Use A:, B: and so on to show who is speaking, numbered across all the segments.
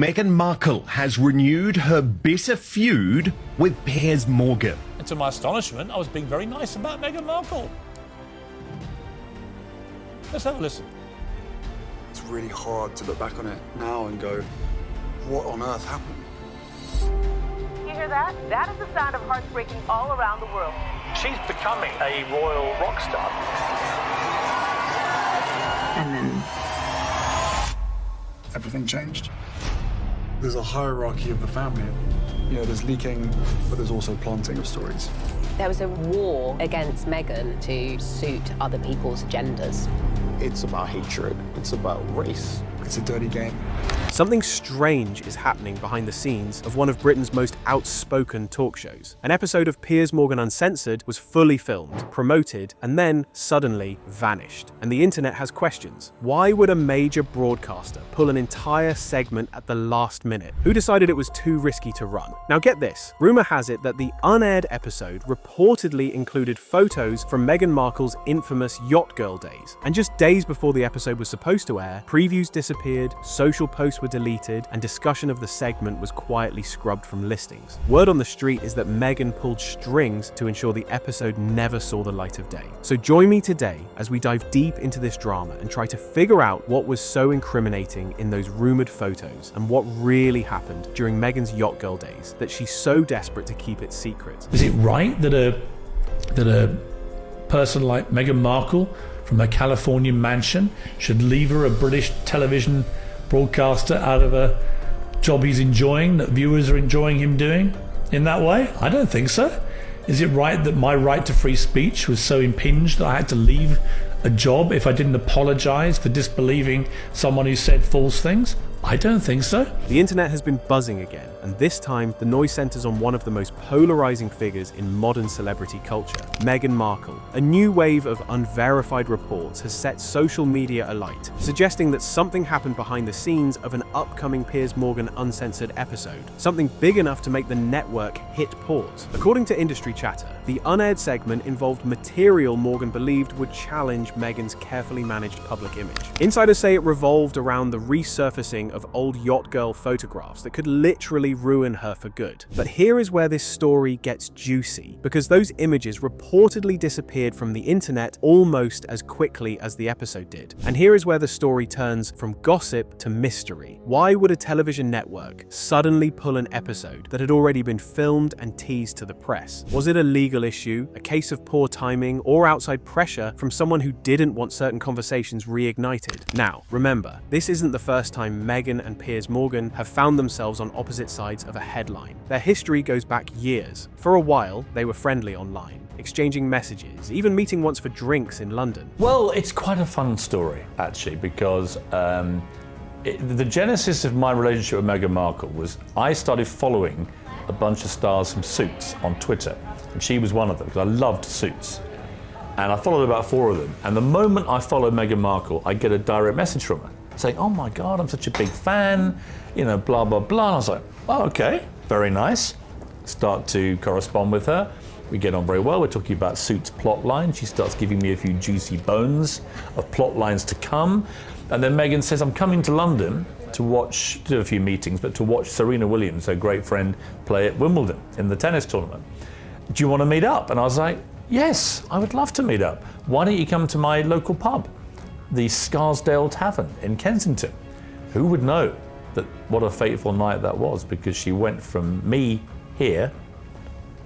A: Meghan Markle has renewed her bitter feud with Piers Morgan.
B: And to my astonishment, I was being very nice about Meghan Markle. Let's have a listen.
C: It's really hard to look back on it now and go, what on earth happened?
D: You hear that? That is the sound of hearts breaking all around the world.
B: She's becoming a royal rock star.
E: And then
C: Everything changed. There's a hierarchy of the family. You know, there's leaking, but there's also planting of stories.
F: There was a war against Meghan to suit other people's agendas.
G: It's about hatred. It's about race.
C: It's a dirty game.
H: Something strange is happening behind the scenes of one of Britain's most outspoken talk shows. An episode of Piers Morgan Uncensored was fully filmed, promoted, and then suddenly vanished. And the internet has questions. Why would a major broadcaster pull an entire segment at the last minute? Who decided it was too risky to run? Now get this, rumor has it that the unaired episode reportedly included photos from Meghan Markle's infamous Yacht Girl days. And just days before the episode was supposed to air, previews disappeared, social posts were deleted, and discussion of the segment was quietly scrubbed from listings. Word on the street is that Meghan pulled strings to ensure the episode never saw the light of day. So join me today as we dive deep into this drama and try to figure out what was so incriminating in those rumored photos and what really happened during Meghan's Yacht Girl days that she's so desperate to keep it secret.
I: Is it right that a person like Meghan Markle from a California mansion should lever a British television broadcaster out of a job he's enjoying, that viewers are enjoying him doing in that way? I don't think so. Is it right that my right to free speech was so impinged that I had to leave a job if I didn't apologize for disbelieving someone who said false things? I don't think so.
H: The internet has been buzzing again, and this time the noise centers on one of the most polarizing figures in modern celebrity culture, Meghan Markle. A new wave of unverified reports has set social media alight, suggesting that something happened behind the scenes of an upcoming Piers Morgan Uncensored episode, something big enough to make the network hit pause. According to industry chatter, the unaired segment involved material Morgan believed would challenge Meghan's carefully managed public image. Insiders say it revolved around the resurfacing of old Yacht Girl photographs that could literally ruin her for good. But here is where this story gets juicy, because those images reportedly disappeared from the internet almost as quickly as the episode did. And here is where the story turns from gossip to mystery. Why would a television network suddenly pull an episode that had already been filmed and teased to the press? Was it a legal issue, a case of poor timing, or outside pressure from someone who didn't want certain conversations reignited? Now, remember, this isn't the first time Meghan and Piers Morgan have found themselves on opposite sides of a headline. Their history goes back years. For a while, they were friendly online, exchanging messages, even meeting once for drinks in London.
B: Well, it's quite a fun story, actually, because the genesis of my relationship with Meghan Markle was I started following a bunch of stars from Suits on Twitter, and she was one of them, because I loved Suits. And I followed about 4 of them, and the moment I followed Meghan Markle, I get a direct message from her saying, "Oh my God, I'm such a big fan, you know, blah, blah, blah." And I was like, "Oh, okay, very nice." Start to correspond with her. We get on very well. We're talking about Suits plot line. She starts giving me a few juicy bones of plot lines to come. And then Meghan says, "I'm coming to London to watch," do a few meetings, but to watch Serena Williams, her great friend, play at Wimbledon in the tennis tournament. "Do you want to meet up?" And I was like, "Yes, I would love to meet up. Why don't you come to my local pub, the Scarsdale Tavern in Kensington?" Who would know that what a fateful night that was, because she went from me here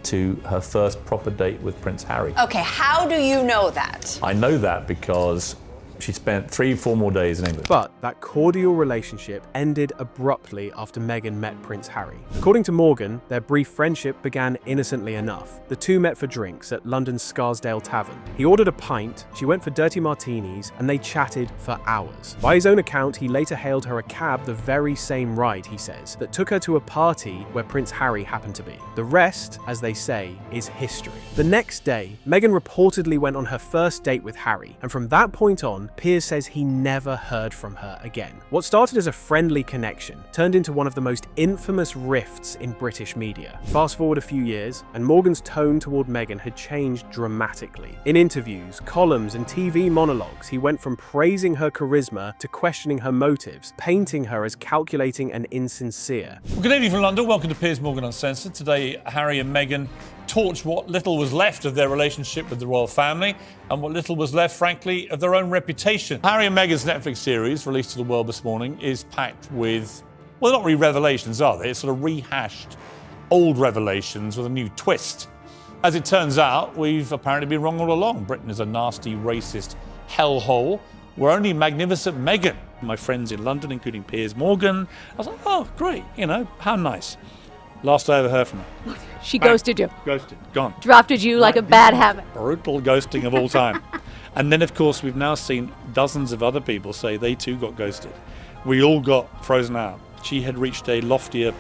B: to her first proper date with Prince Harry.
E: Okay, how do you know that?
B: I know that because she spent 3-4 more days in England.
H: But that cordial relationship ended abruptly after Meghan met Prince Harry. According to Morgan, their brief friendship began innocently enough. The two met for drinks at London's Scarsdale Tavern. He ordered a pint, she went for dirty martinis, and they chatted for hours. By his own account, he later hailed her a cab the very same ride, he says, that took her to a party where Prince Harry happened to be. The rest, as they say, is history. The next day, Meghan reportedly went on her first date with Harry, and from that point on, on, Piers says he never heard from her again. What started as a friendly connection turned into one of the most infamous rifts in British media. Fast forward a few years, and Morgan's tone toward Meghan had changed dramatically. In interviews, columns, and TV monologues, he went from praising her charisma to questioning her motives, painting her as calculating and insincere.
I: Well, good evening from London. Welcome to Piers Morgan Uncensored. Today, Harry and Meghan torched what little was left of their relationship with the royal family and what little was left, frankly, of their own reputation. Harry and Meghan's Netflix series, released to the world this morning, is packed with, well, not really revelations, are they? It's sort of rehashed old revelations with a new twist. As it turns out, we've apparently been wrong all along. Britain is a nasty, racist hellhole. We're only magnificent Meghan. My friends in London, including Piers Morgan, I was like, oh, great, how nice. Last I ever heard from her.
J: She ghosted you.
I: Ghosted, gone.
J: Drafted you like a bad habit.
I: Brutal ghosting of all time. And then, of course, we've now seen dozens of other people say they too got ghosted. We all got frozen out. She had reached a loftier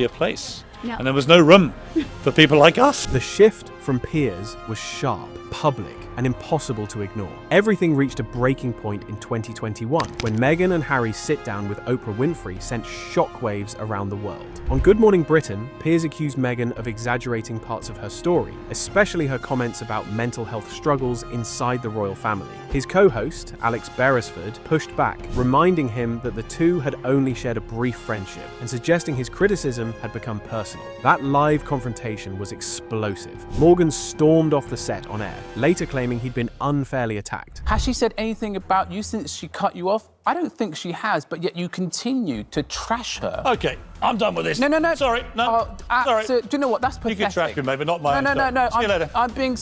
I: place.
J: No.
I: And there was no room for people like us.
H: The shift from Piers was sharp, public, and impossible to ignore. Everything reached a breaking point in 2021 when Meghan and Harry's sit-down with Oprah Winfrey sent shockwaves around the world. On Good Morning Britain, Piers accused Meghan of exaggerating parts of her story, especially her comments about mental health struggles inside the royal family. His co-host, Alex Beresford, pushed back, reminding him that the two had only shared a brief friendship and suggesting his criticism had become personal. That live confrontation was explosive. Morgan stormed off the set on air, later claiming he'd been unfairly attacked.
K: Has she said anything about you since she cut you off? I don't think she has, but yet you continue to trash her.
I: Okay, I'm done with this.
K: No.
I: Sorry, no. Sorry.
K: So, do you know what? That's pathetic.
I: You can trash me, maybe not my
K: No.
I: See you later.
K: I'm being...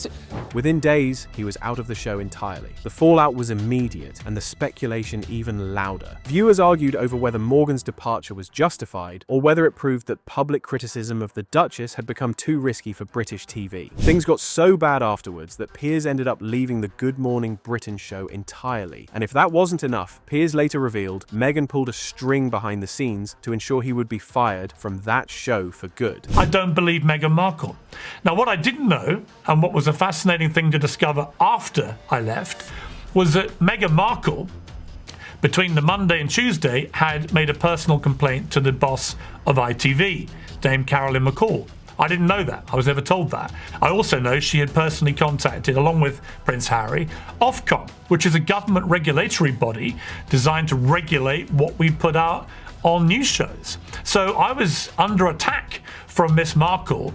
H: Within days, he was out of the show entirely. The fallout was immediate, and the speculation even louder. Viewers argued over whether Morgan's departure was justified, or whether it proved that public criticism of the Duchess had become too risky for British TV. Things got so bad afterwards that Piers ended up leaving the Good Morning Britain show entirely. And if that wasn't enough, Piers later revealed Meghan pulled a string behind the scenes to ensure he would be fired from that show for good.
I: I don't believe Meghan Markle. Now, what I didn't know, and what was a fascinating thing to discover after I left, was that Meghan Markle, between the Monday and Tuesday, had made a personal complaint to the boss of ITV, Dame Carolyn McCall. I didn't know that. I was never told that. I also know she had personally contacted, along with Prince Harry, Ofcom, which is a government regulatory body designed to regulate what we put out on news shows. So I was under attack from Miss Markle,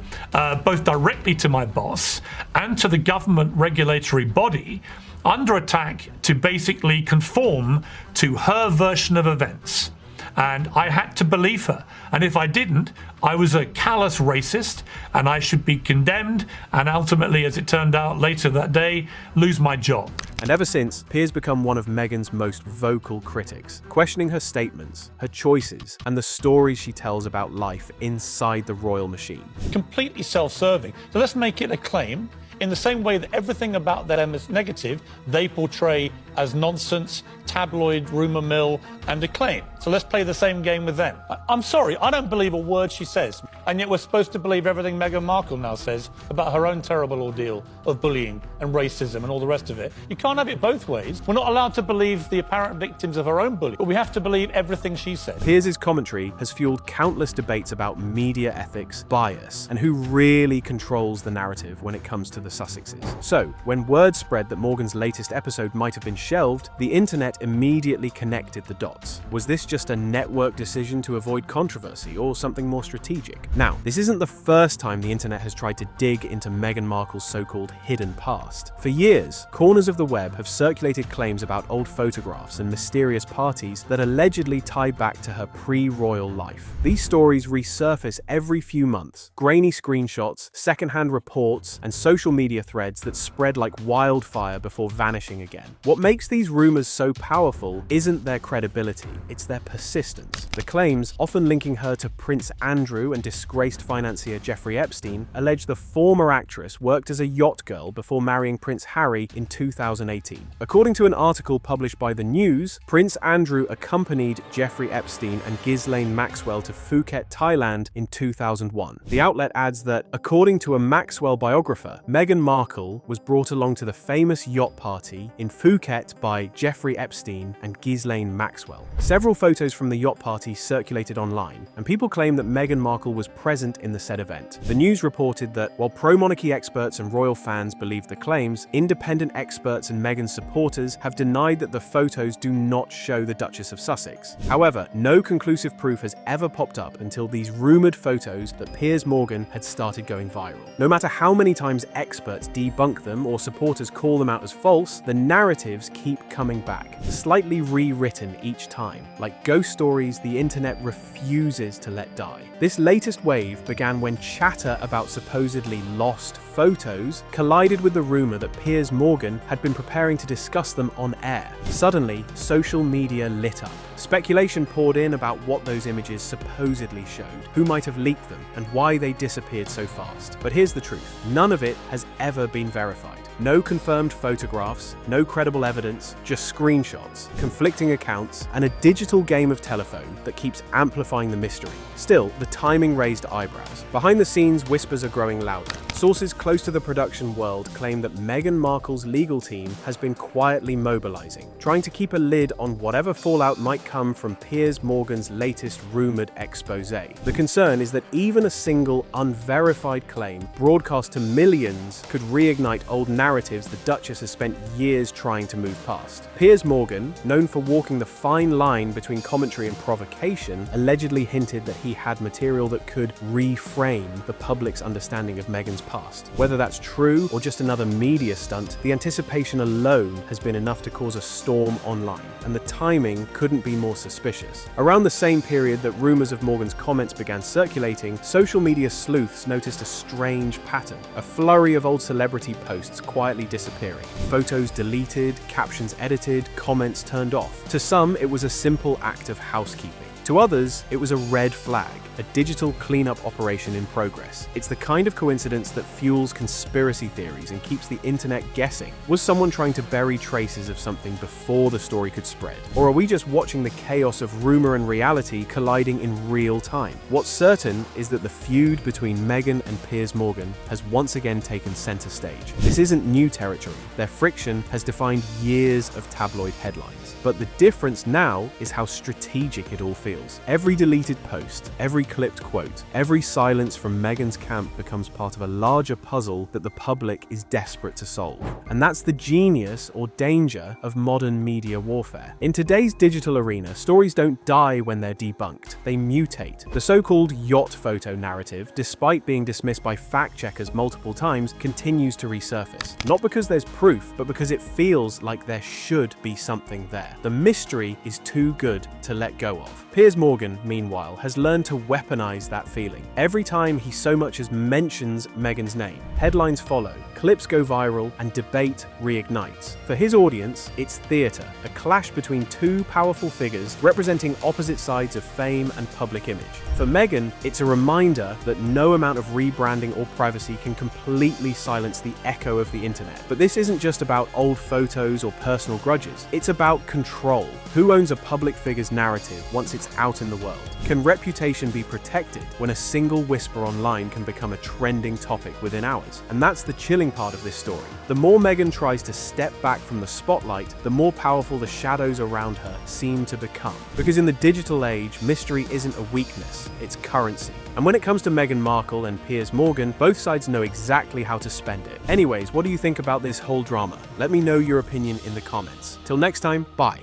I: both directly to my boss and to the government regulatory body, under attack to basically conform to her version of events. And I had to believe her. And if I didn't, I was a callous racist and I should be condemned and ultimately, as it turned out later that day, lose my job.
H: And ever since, Piers become one of Meghan's most vocal critics, questioning her statements, her choices, and the stories she tells about life inside the royal machine.
I: Completely self-serving. So let's make it a claim in the same way that everything about them is negative, they portray as nonsense, tabloid, rumour mill, and a claim. So let's play the same game with them. I'm sorry, I don't believe a word she says. And yet we're supposed to believe everything Meghan Markle now says about her own terrible ordeal of bullying and racism and all the rest of it. You can't have it both ways. We're not allowed to believe the apparent victims of her own bullying, but we have to believe everything she said.
H: Piers' commentary has fueled countless debates about media ethics, bias, and who really controls the narrative when it comes to the Sussexes. So, when word spread that Morgan's latest episode might have been shelved, the internet immediately connected the dots. Was this just a network decision to avoid controversy or something more strategic? Now, this isn't the first time the internet has tried to dig into Meghan Markle's so-called hidden past. For years, corners of the web have circulated claims about old photographs and mysterious parties that allegedly tie back to her pre-royal life. These stories resurface every few months. Grainy screenshots, secondhand reports, and social media threads that spread like wildfire before vanishing again. What makes these rumors so powerful isn't their credibility, it's their persistence. The claims, often linking her to Prince Andrew and disgraced financier Jeffrey Epstein, allege the former actress worked as a yacht girl before marrying Prince Harry in 2018. According to an article published by The News, Prince Andrew accompanied Jeffrey Epstein and Ghislaine Maxwell to Phuket, Thailand in 2001. The outlet adds that, according to a Maxwell biographer, Meghan Markle was brought along to the famous yacht party in Phuket met by Jeffrey Epstein and Ghislaine Maxwell. Several photos from the yacht party circulated online, and people claim that Meghan Markle was present in the said event. The news reported that while pro-monarchy experts and royal fans believe the claims, independent experts and Meghan's supporters have denied that the photos do not show the Duchess of Sussex. However, no conclusive proof has ever popped up until these rumored photos that Piers Morgan had started going viral. No matter how many times experts debunk them or supporters call them out as false, the narratives keep coming back, slightly rewritten each time, like ghost stories the internet refuses to let die. This latest wave began when chatter about supposedly lost photos collided with the rumor that Piers Morgan had been preparing to discuss them on air. Suddenly, social media lit up. Speculation poured in about what those images supposedly showed, who might have leaked them, and why they disappeared so fast. But here's the truth: none of it has ever been verified. No confirmed photographs, no credible evidence, just screenshots, conflicting accounts, and a digital game of telephone that keeps amplifying the mystery. Still, the timing raised eyebrows. Behind the scenes, whispers are growing louder. Sources close to the production world claim that Meghan Markle's legal team has been quietly mobilizing, trying to keep a lid on whatever fallout might come from Piers Morgan's latest rumored expose. The concern is that even a single unverified claim broadcast to millions could reignite old narratives the Duchess has spent years trying to move past. Piers Morgan, known for walking the fine line between commentary and provocation, allegedly hinted that he had material that could reframe the public's understanding of Meghan's past. Whether that's true or just another media stunt, the anticipation alone has been enough to cause a storm online, and the timing couldn't be more suspicious. Around the same period that rumors of Morgan's comments began circulating, social media sleuths noticed a strange pattern: a flurry of old celebrity posts quietly disappearing. Photos deleted, captions edited, comments turned off. To some, it was a simple act of housekeeping. To others, it was a red flag, a digital cleanup operation in progress. It's the kind of coincidence that fuels conspiracy theories and keeps the internet guessing. Was someone trying to bury traces of something before the story could spread? Or are we just watching the chaos of rumor and reality colliding in real time? What's certain is that the feud between Meghan and Piers Morgan has once again taken center stage. This isn't new territory. Their friction has defined years of tabloid headlines. But the difference now is how strategic it all feels. Every deleted post, every clipped quote, every silence from Meghan's camp becomes part of a larger puzzle that the public is desperate to solve. And that's the genius or danger of modern media warfare. In today's digital arena, stories don't die when they're debunked. They mutate. The so-called yacht photo narrative, despite being dismissed by fact-checkers multiple times, continues to resurface. Not because there's proof, but because it feels like there should be something there. The mystery is too good to let go of. Piers Morgan, meanwhile, has learned to weaponize that feeling. Every time he so much as mentions Meghan's name, headlines follow, clips go viral, and debate reignites. For his audience, it's theatre, a clash between two powerful figures representing opposite sides of fame and public image. For Meghan, it's a reminder that no amount of rebranding or privacy can completely silence the echo of the internet. But this isn't just about old photos or personal grudges. It's about control. Who owns a public figure's narrative once it's out in the world? Can reputation be protected when a single whisper online can become a trending topic within hours? And that's the chilling part of this story. The more Meghan tries to step back from the spotlight, the more powerful the shadows around her seem to become. Because in the digital age, mystery isn't a weakness, it's currency. And when it comes to Meghan Markle and Piers Morgan, both sides know exactly how to spend it. Anyways, what do you think about this whole drama? Let me know your opinion in the comments. Till next time, bye.